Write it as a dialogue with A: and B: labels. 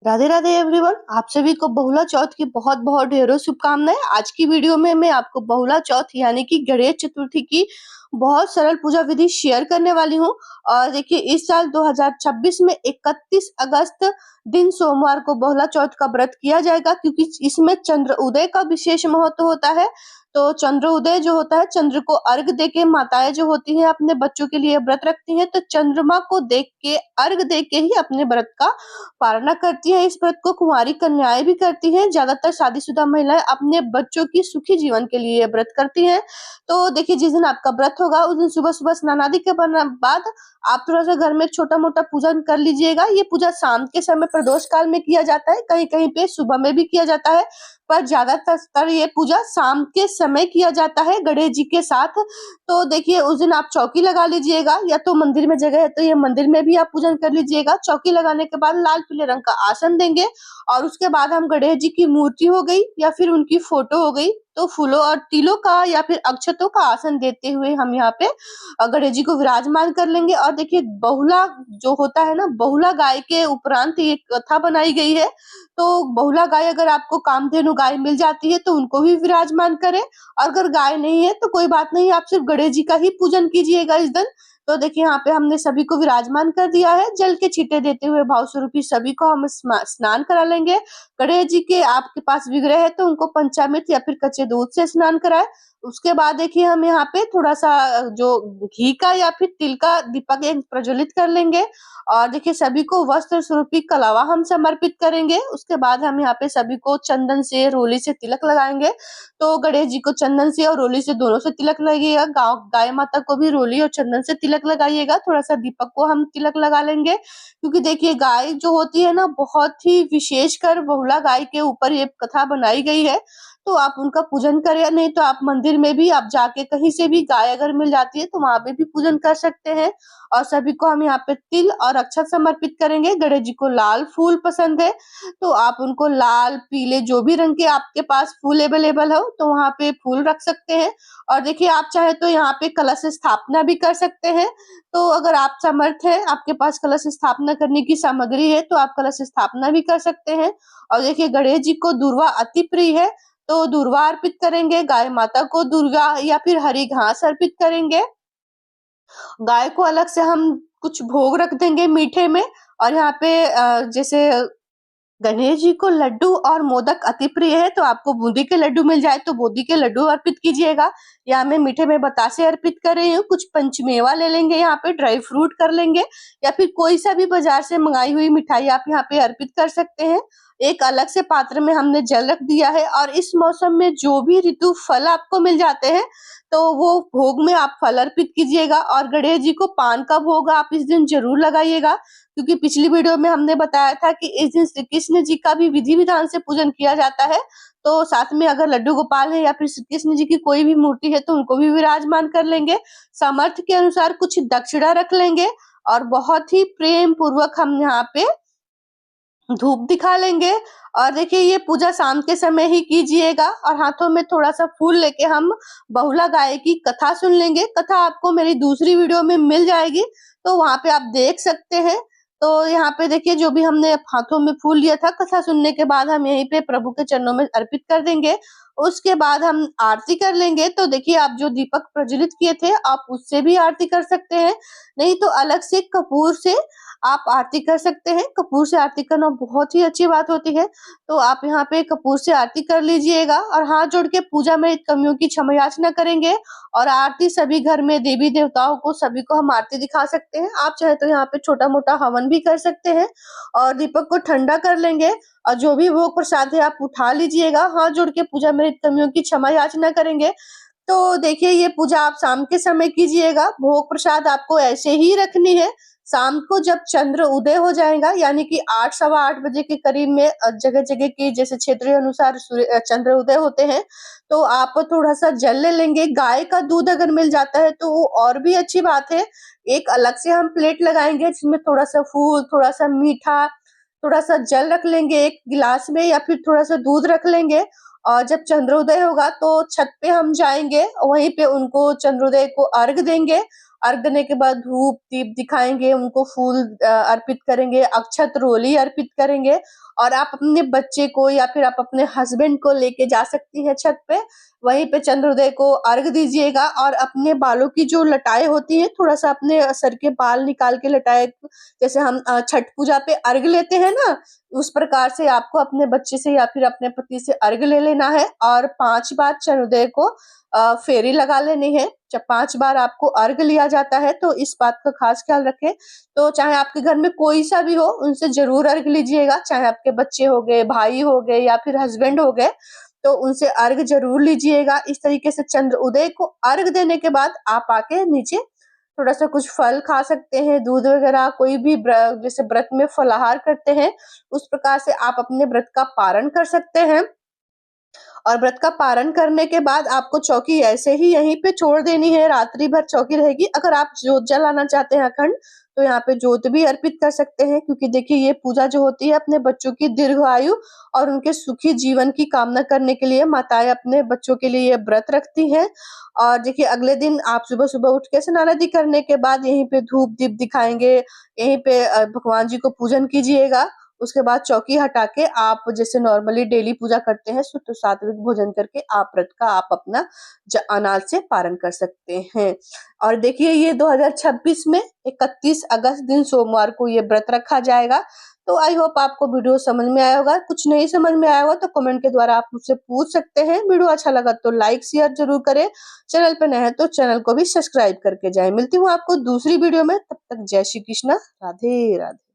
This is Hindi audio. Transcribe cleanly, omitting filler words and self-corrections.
A: राधे राधे एवरीवन। आप सभी को बहुला चौथ की बहुत बहुत ढेरों शुभकामनाएं। आज की वीडियो में मैं आपको बहुला चौथ यानी कि गणेश चतुर्थी की बहुत सरल पूजा विधि शेयर करने वाली हूं। और देखिए, इस साल 2026 में 31 अगस्त दिन सोमवार को बहुला चौथ का व्रत किया जाएगा, क्योंकि इसमें चंद्र उदय का विशेष महत्व होता है। तो चंद्र उदय जो होता है, चंद्र को अर्घ देके माताएं जो होती हैं अपने बच्चों के लिए व्रत रखती हैं, तो चंद्रमा को देख के अर्घ दे के ही अपने व्रत का पालना करती है। इस व्रत को कुंवारी कन्याएं भी करती हैं। ज्यादातर शादीशुदा महिलाएं अपने बच्चों की सुखी जीवन के लिए व्रत करती हैं। तो देखिए, जिस दिन आपका व्रत होगा उस दिन सुबह सुबह स्नान आदि के बाद आप थोड़ा सा घर में छोटा मोटा पूजन कर लीजिएगा। ये पूजा शाम के समय प्रदोष काल में किया जाता है, कहीं कहीं पे सुबह में भी किया जाता है, पर ज्यादातर ये पूजा शाम के समय किया जाता है गणेश जी के साथ। तो देखिए, उस दिन आप चौकी लगा लीजिएगा, या तो मंदिर में जगह है तो ये मंदिर में भी आप पूजन कर लीजिएगा। चौकी लगाने के बाद लाल पीले रंग का आसन देंगे, और उसके बाद हम गणेश जी की मूर्ति हो गई या फिर उनकी फोटो हो गई, तो फूलों और तिलों का या फिर अक्षतों का आसन देते हुए हम यहाँ पे गणेश जी को विराजमान कर लेंगे। और देखिए, बहुला जो होता है ना, बहुला गाय के उपरांत ये कथा बनाई गई है। तो बहुला गाय, अगर आपको कामधेनु गाय मिल जाती है तो उनको भी विराजमान करें। और अगर गाय नहीं है तो कोई बात नहीं, आप सिर्फ गणेश जी का ही पूजन कीजिएगा इस दिन। तो देखिए, यहाँ पे हमने सभी को विराजमान कर दिया है। जल के छींटे देते हुए भाव स्वरूपी सभी को हम स्नान करा लेंगे। गणेश जी के आपके पास विग्रह है तो उनको पंचामृत या फिर कच्चे दूध से स्नान कराए। उसके बाद देखिए, हम यहाँ पे थोड़ा सा जो घी का या फिर तिल का दीपक एक प्रज्वलित कर लेंगे। और देखिए, सभी को वस्त्र स्वरूपी कलावा हम समर्पित करेंगे। उसके बाद हम यहाँ पे सभी को चंदन से रोली से तिलक लगाएंगे। तो गणेश जी को चंदन से और रोली से दोनों से तिलक लगेगा। गाय माता को भी रोली और चंदन से तिलक लगाइएगा। थोड़ा सा दीपक को हम तिलक लगा लेंगे, क्योंकि देखिए, गाय जो होती है ना, बहुत ही विशेषकर बहुला गाय के ऊपर ये कथा बनाई गई है। तो आप उनका पूजन करें, नहीं तो आप मंदिर में भी आप जाके कहीं से भी गाय अगर मिल जाती है तो वहां पे भी पूजन कर सकते हैं। और सभी को हम यहाँ पे तिल और अक्षत समर्पित करेंगे। गणेश जी को लाल फूल पसंद है, तो आप उनको लाल पीले जो भी रंग के आपके पास फूल अवेलेबल हो तो वहां पे फूल रख सकते हैं। और देखिए, आप चाहे तो यहाँ पे कलश स्थापना भी कर सकते हैं। तो अगर आप समर्थ है, आपके पास कलश स्थापना करने की सामग्री है, तो आप कलश स्थापना भी कर सकते हैं। और देखिए, गणेश जी को दूर्वा अति प्रिय है, तो दूर्वा अर्पित करेंगे। गाय माता को दूर्वा या फिर हरी घास अर्पित करेंगे। गाय को अलग से हम कुछ भोग रख देंगे मीठे में। और यहाँ पे जैसे गणेश जी को लड्डू और मोदक अति प्रिय है, तो आपको बूंदी के लड्डू मिल जाए तो बूंदी के लड्डू अर्पित कीजिएगा। या मैं मीठे में बतासे अर्पित कर रही हूँ। कुछ पंचमेवा ले लेंगे, यहाँ पे ड्राई फ्रूट कर लेंगे, या फिर कोई सा भी बाजार से मंगाई हुई मिठाई आप यहाँ पे अर्पित कर सकते हैं। एक अलग से पात्र में हमने जल रख दिया है। और इस मौसम में जो भी ऋतु फल आपको मिल जाते हैं, तो वो भोग में आप फल अर्पित कीजिएगा। और गणेश जी को पान का भोग आप इस दिन जरूर लगाइएगा, क्योंकि पिछली वीडियो में हमने बताया था कि इस दिन श्री कृष्ण जी का भी विधि विधान से पूजन किया जाता है। तो साथ में अगर लड्डू गोपाल है या फिर श्री कृष्ण जी की कोई भी मूर्ति है तो उनको भी विराजमान कर लेंगे। सामर्थ्य के अनुसार कुछ दक्षिणा रख लेंगे, और बहुत ही प्रेम पूर्वक हम यहाँ पे धूप दिखा लेंगे। और देखिए, ये पूजा शाम के समय ही कीजिएगा। और हाथों में थोड़ा सा फूल लेके हम बहुला गाय की कथा सुन लेंगे। कथा आपको मेरी दूसरी वीडियो में मिल जाएगी, तो वहां पे आप देख सकते हैं। तो यहाँ पे देखिए, जो भी हमने हाथों में फूल लिया था कथा सुनने के बाद हम यहीं पे प्रभु के चरणों में अर्पित कर देंगे। उसके बाद हम आरती कर लेंगे। तो देखिए, आप जो दीपक प्रज्वलित किए थे आप उससे भी आरती कर सकते हैं, नहीं तो अलग से कपूर से आप आरती कर सकते हैं। कपूर से आरती करना बहुत ही अच्छी बात होती है। तो आप यहाँ पे कपूर से आरती कर लीजिएगा, और हाथ जोड़ के पूजा में कमियों की क्षमा याचना करेंगे। और आरती सभी घर में देवी देवताओं को सभी को हम आरती दिखा सकते हैं। आप चाहे तो यहाँ पे छोटा मोटा हवन भी कर सकते हैं। और दीपक को ठंडा कर लेंगे, और जो भी भोग प्रसाद है आप उठा लीजिएगा। हाथ जोड़ के पूजा में कमियों की क्षमा याचना करेंगे। तो देखिए, ये पूजा आप शाम के समय कीजिएगा। भोग प्रसाद आपको ऐसे ही रखनी है। शाम को जब चंद्र उदय हो जाएगा, यानी कि 8 सवा 8 बजे के करीब में जगह जगह की जैसे क्षेत्रीय अनुसार चंद्र उदय होते हैं, तो आप थोड़ा सा जल ले लेंगे। गाय का दूध अगर मिल जाता है तो वो और भी अच्छी बात है। एक अलग से हम प्लेट लगाएंगे जिसमें थोड़ा सा फूल, थोड़ा सा मीठा, थोड़ा सा जल रख लेंगे एक गिलास में, या फिर थोड़ा सा दूध रख लेंगे। और जब चंद्रोदय होगा तो छत पे हम जाएंगे, वहीं पे उनको चंद्रोदय को अर्घ देंगे। अर्घ देने के बाद धूप दीप दिखाएंगे, उनको फूल अर्पित करेंगे, अक्षत रोली अर्पित करेंगे। और आप अपने बच्चे को या फिर आप अपने हस्बैंड को लेके जा सकती हैं छत पे। वहीं पे चंद्रोदय को अर्घ दीजिएगा और अपने बालों की जो लटाएं होती हैं, थोड़ा सा अपने सर के बाल निकाल के लटाए, जैसे हम छठ पूजा पे अर्घ लेते हैं ना, उस प्रकार से आपको अपने बच्चे से या फिर अपने पति से अर्घ ले लेना है। और 5 बार चंद्रोदय को फेरी लगा लेनी है। जब 5 बार आपको अर्घ लिया जाता है तो इस बात का खास ख्याल रखें। तो चाहे आपके घर में कोई सा भी हो, उनसे जरूर अर्घ लीजिएगा, चाहे आपके बच्चे हो गए, भाई हो गए या फिर हस्बैंड हो गए, तो उनसे अर्घ जरूर लीजिएगा। इस तरीके से चंद्र उदय को अर्घ देने के बाद आप आके नीचे थोड़ा सा कुछ फल खा सकते हैं, दूध वगैरह, कोई भी जैसे व्रत में फलाहार करते हैं उस प्रकार से आप अपने व्रत का पारण कर सकते हैं। और व्रत का पारण करने के बाद आपको चौकी ऐसे ही यहीं पे छोड़ देनी है, रात्रि भर चौकी रहेगी। अगर आप जोत जलाना चाहते हैं अखंड, तो यहाँ पे जोत भी अर्पित कर सकते हैं, क्योंकि देखिए ये पूजा जो होती है अपने बच्चों की दीर्घ आयु और उनके सुखी जीवन की कामना करने के लिए माताएं अपने बच्चों के लिए ये व्रत रखती हैं। और देखिए अगले दिन आप सुबह सुबह उठ के स्नान आदि करने के बाद यहीं पे धूप दीप दिखाएंगे, यहीं पे भगवान जी को पूजन कीजिएगा। उसके बाद चौकी हटा के आप जैसे नॉर्मली डेली पूजा करते हैं, शुद्ध सात्विक भोजन करके आप व्रत का आप अपना अनाज से पारण कर सकते हैं। और देखिए ये 2026 में 31 अगस्त दिन सोमवार को ये व्रत रखा जाएगा। तो आई होप आपको वीडियो समझ में आया होगा। कुछ नहीं समझ में आया होगा तो कमेंट के द्वारा आप मुझसे पूछ सकते हैं। वीडियो अच्छा लगा तो लाइक शेयर जरूर करें। चैनल पे नए हैं तो चैनल को भी सब्सक्राइब करके जाएं। मिलती हूँ आपको दूसरी वीडियो में, तब तक जय श्री कृष्णा, राधे राधे।